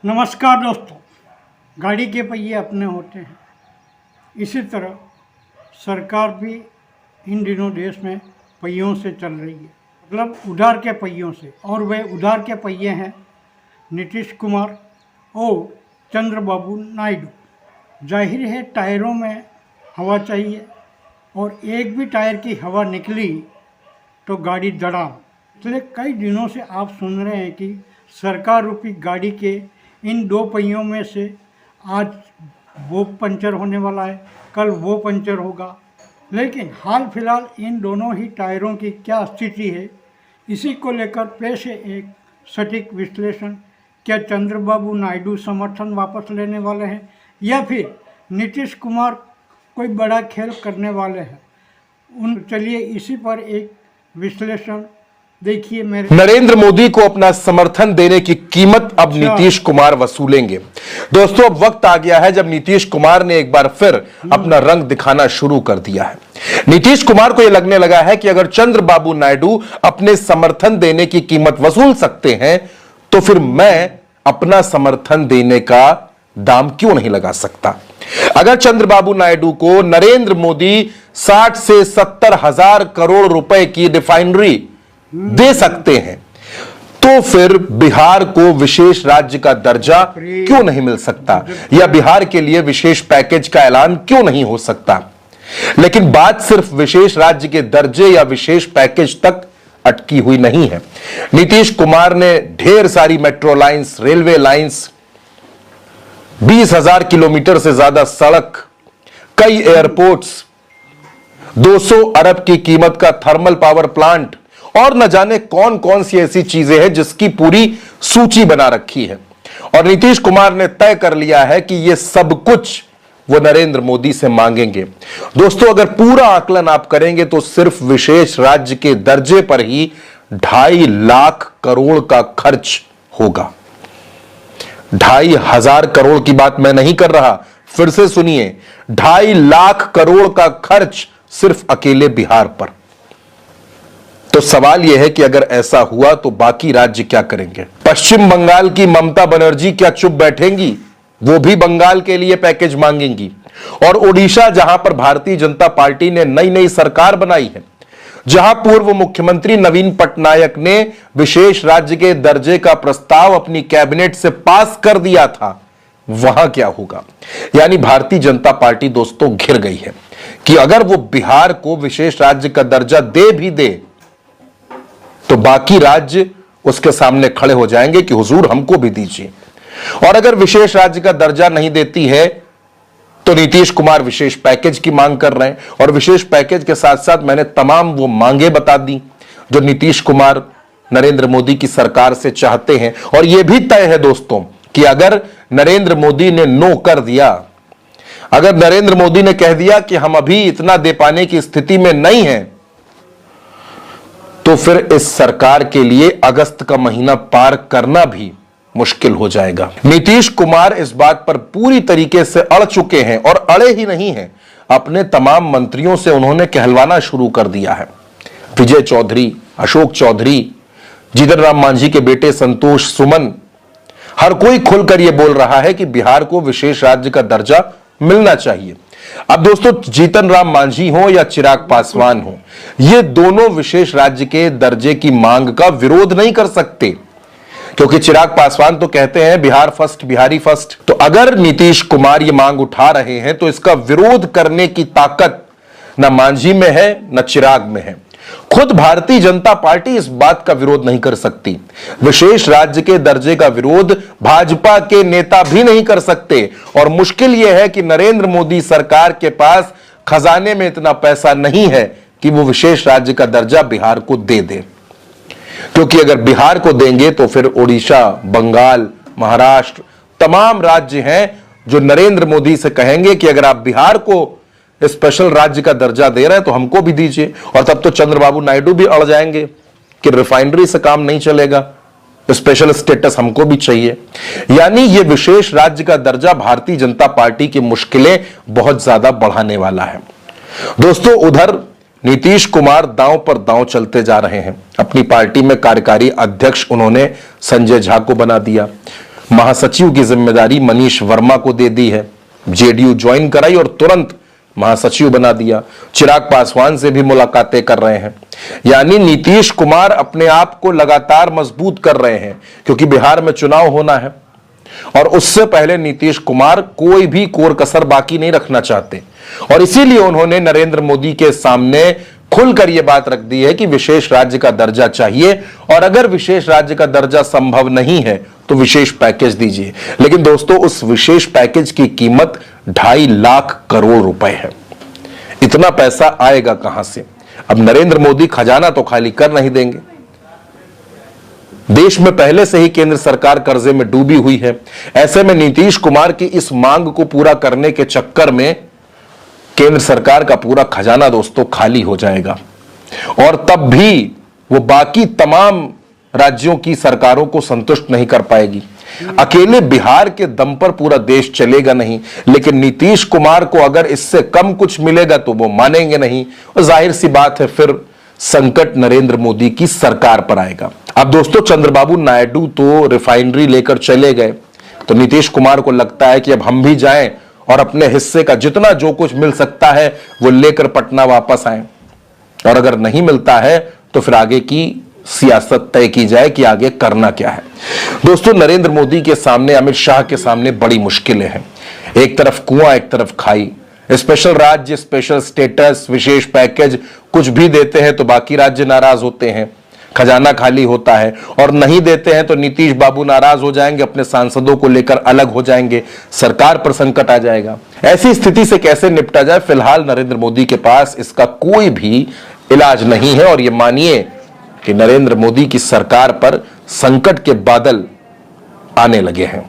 नमस्कार दोस्तों, गाड़ी के पहिए अपने होते हैं। इसी तरह सरकार भी इन दिनों देश में पहियों से चल रही है, मतलब उधार के पहियों से। और वे उधार के पहिए हैं नीतीश कुमार और चंद्रबाबू नायडू। जाहिर है टायरों में हवा चाहिए, और एक भी टायर की हवा निकली तो गाड़ी दड़ाम। इसलिए कई दिनों से आप सुन रहे हैं कि सरकार रूपी गाड़ी के इन दो पहियों में से आज वो पंचर होने वाला है, कल वो पंचर होगा। लेकिन हाल फिलहाल इन दोनों ही टायरों की क्या स्थिति है, इसी को लेकर पेश है एक सटीक विश्लेषण। क्या चंद्रबाबू नायडू समर्थन वापस लेने वाले हैं, या फिर नीतीश कुमार कोई बड़ा खेल करने वाले हैं? चलिए इसी पर एक विश्लेषण देखिए। मेरे नरेंद्र मोदी को अपना समर्थन देने की कीमत अब नीतीश कुमार वसूलेंगे। दोस्तों, अब वक्त आ गया है जब नीतीश कुमार ने एक बार फिर अपना रंग दिखाना शुरू कर दिया है। नीतीश कुमार को यह लगने लगा है कि अगर चंद्रबाबू नायडू अपने समर्थन देने की कीमत वसूल सकते हैं तो फिर मैं अपना समर्थन देने का दाम क्यों नहीं लगा सकता। अगर चंद्रबाबू नायडू को नरेंद्र मोदी 60 से 70 हजार करोड़ रुपए की रिफाइनरी दे सकते हैं तो फिर बिहार को विशेष राज्य का दर्जा क्यों नहीं मिल सकता, या बिहार के लिए विशेष पैकेज का ऐलान क्यों नहीं हो सकता। लेकिन बात सिर्फ विशेष राज्य के दर्जे या विशेष पैकेज तक अटकी हुई नहीं है। नीतीश कुमार ने ढेर सारी metro lines, railway lines, 20,000 kilometre से ज्यादा सड़क, कई एयरपोर्ट्स, 200 अरब की कीमत का थर्मल पावर प्लांट और न जाने कौन कौन सी ऐसी चीजें हैं जिसकी पूरी सूची बना रखी है। और नीतीश कुमार ने तय कर लिया है कि यह सब कुछ वो नरेंद्र मोदी से मांगेंगे। दोस्तों, अगर पूरा आकलन आप करेंगे तो सिर्फ विशेष राज्य के दर्जे पर ही 2.5 लाख करोड़ का खर्च होगा। 2,500 करोड़ की बात मैं नहीं कर रहा, फिर से सुनिए, 2.5 लाख करोड़ का खर्च सिर्फ अकेले बिहार पर। तो सवाल यह है कि अगर ऐसा हुआ तो बाकी राज्य क्या करेंगे। पश्चिम बंगाल की ममता बनर्जी क्या चुप बैठेंगी? वो भी बंगाल के लिए पैकेज मांगेंगी। और ओडिशा, जहां पर भारतीय जनता पार्टी ने नई नई सरकार बनाई है, जहां पूर्व मुख्यमंत्री नवीन पटनायक ने विशेष राज्य के दर्जे का प्रस्ताव अपनी कैबिनेट से पास कर दिया था, वहां क्या होगा। यानी भारतीय जनता पार्टी दोस्तों घिर गई है कि अगर वो बिहार को विशेष राज्य का दर्जा दे भी दे तो बाकी राज्य उसके सामने खड़े हो जाएंगे कि हुजूर हमको भी दीजिए। और अगर विशेष राज्य का दर्जा नहीं देती है तो नीतीश कुमार विशेष पैकेज की मांग कर रहे हैं। और विशेष पैकेज के साथ साथ मैंने तमाम वो मांगे बता दी जो नीतीश कुमार नरेंद्र मोदी की सरकार से चाहते हैं। और यह भी तय है दोस्तों कि अगर नरेंद्र मोदी ने नो कर दिया, अगर नरेंद्र मोदी ने कह दिया कि हम अभी इतना दे पाने की स्थिति में नहीं हैं, तो फिर इस सरकार के लिए अगस्त का महीना पार करना भी मुश्किल हो जाएगा। नीतीश कुमार इस बात पर पूरी तरीके से अड़ चुके हैं, और अड़े ही नहीं हैं, अपने तमाम मंत्रियों से उन्होंने कहलवाना शुरू कर दिया है। विजय चौधरी, अशोक चौधरी, जीतन राम मांझी के बेटे संतोष सुमन, हर कोई खुलकर यह बोल रहा है कि बिहार को विशेष राज्य का दर्जा मिलना चाहिए। अब दोस्तों, जीतन राम मांझी हो या चिराग पासवान हो, ये दोनों विशेष राज्य के दर्जे की मांग का विरोध नहीं कर सकते, क्योंकि चिराग पासवान तो कहते हैं बिहार फर्स्ट, बिहारी फर्स्ट। तो अगर नीतीश कुमार ये मांग उठा रहे हैं तो इसका विरोध करने की ताकत न मांझी में है न चिराग में है। खुद भारतीय जनता पार्टी इस बात का विरोध नहीं कर सकती। विशेष राज्य के दर्जे का विरोध भाजपा के नेता भी नहीं कर सकते। और मुश्किल यह है कि नरेंद्र मोदी सरकार के पास खजाने में इतना पैसा नहीं है कि वो विशेष राज्य का दर्जा बिहार को दे दे। क्योंकि अगर बिहार को देंगे तो फिर ओडिशा, बंगाल, महाराष्ट्र, तमाम राज्य हैं जो नरेंद्र मोदी से कहेंगे कि अगर आप बिहार को स्पेशल राज्य का दर्जा दे रहे हैं तो हमको भी दीजिए। और तब तो चंद्रबाबू नायडू भी अड़ जाएंगे कि रिफाइनरी से काम नहीं चलेगा, स्पेशल स्टेटस हमको भी चाहिए। यानी यह विशेष राज्य का दर्जा भारतीय जनता पार्टी की मुश्किलें बहुत ज्यादा बढ़ाने वाला है। दोस्तों, उधर नीतीश कुमार दांव पर दांव चलते जा रहे हैं। अपनी पार्टी में कार्यकारी अध्यक्ष उन्होंने संजय झा को बना दिया। महासचिव की जिम्मेदारी मनीष वर्मा को दे दी है, जेडीयू ज्वाइन कराई और तुरंत महासचिव बना दिया। चिराग पासवान से भी मुलाकातें कर रहे हैं। यानी नीतीश कुमार अपने आप को लगातार मजबूत कर रहे हैं, क्योंकि बिहार में चुनाव होना है और उससे पहले नीतीश कुमार कोई भी कोर कसर बाकी नहीं रखना चाहते। और इसीलिए उन्होंने नरेंद्र मोदी के सामने खुलकर यह बात रख दी है कि विशेष राज्य का दर्जा चाहिए, और अगर विशेष राज्य का दर्जा संभव नहीं है तो विशेष पैकेज दीजिए। लेकिन दोस्तों, उस विशेष पैकेज की कीमत 2.5 लाख करोड़ रुपए है। इतना पैसा आएगा कहां से? अब नरेंद्र मोदी खजाना तो खाली कर नहीं देंगे। देश में पहले से ही केंद्र सरकार कर्जे में डूबी हुई है। ऐसे में नीतीश कुमार की इस मांग को पूरा करने के चक्कर में केंद्र सरकार का पूरा खजाना दोस्तों खाली हो जाएगा, और तब भी वो बाकी तमाम राज्यों की सरकारों को संतुष्ट नहीं कर पाएगी। अकेले बिहार के दम पर पूरा देश चलेगा नहीं, लेकिन नीतीश कुमार को अगर इससे कम कुछ मिलेगा तो वो मानेंगे नहीं, और जाहिर सी बात है फिर संकट नरेंद्र मोदी की सरकार पर आएगा। अब दोस्तों, चंद्रबाबू नायडू तो रिफाइनरी लेकर चले गए, तो नीतीश कुमार को लगता है कि अब हम भी जाएं और अपने हिस्से का जितना जो कुछ मिल सकता है वो लेकर पटना वापस आए, और अगर नहीं मिलता है तो फिर आगे की सियासत तय की जाए कि आगे करना क्या है। दोस्तों, नरेंद्र मोदी के सामने, अमित शाह के सामने बड़ी मुश्किलें हैं। एक तरफ कुआं, एक तरफ खाई। स्पेशल राज्य, स्पेशल स्टेटस, विशेष पैकेज कुछ भी देते हैं तो बाकी राज्य नाराज होते हैं, खजाना खाली होता है, और नहीं देते हैं तो नीतीश बाबू नाराज हो जाएंगे, अपने सांसदों को लेकर अलग हो जाएंगे, सरकार पर संकट आ जाएगा। ऐसी स्थिति से कैसे निपटा जाए, फिलहाल नरेंद्र मोदी के पास इसका कोई भी इलाज नहीं है। और यह मानिए कि नरेंद्र मोदी की सरकार पर संकट के बादल आने लगे हैं।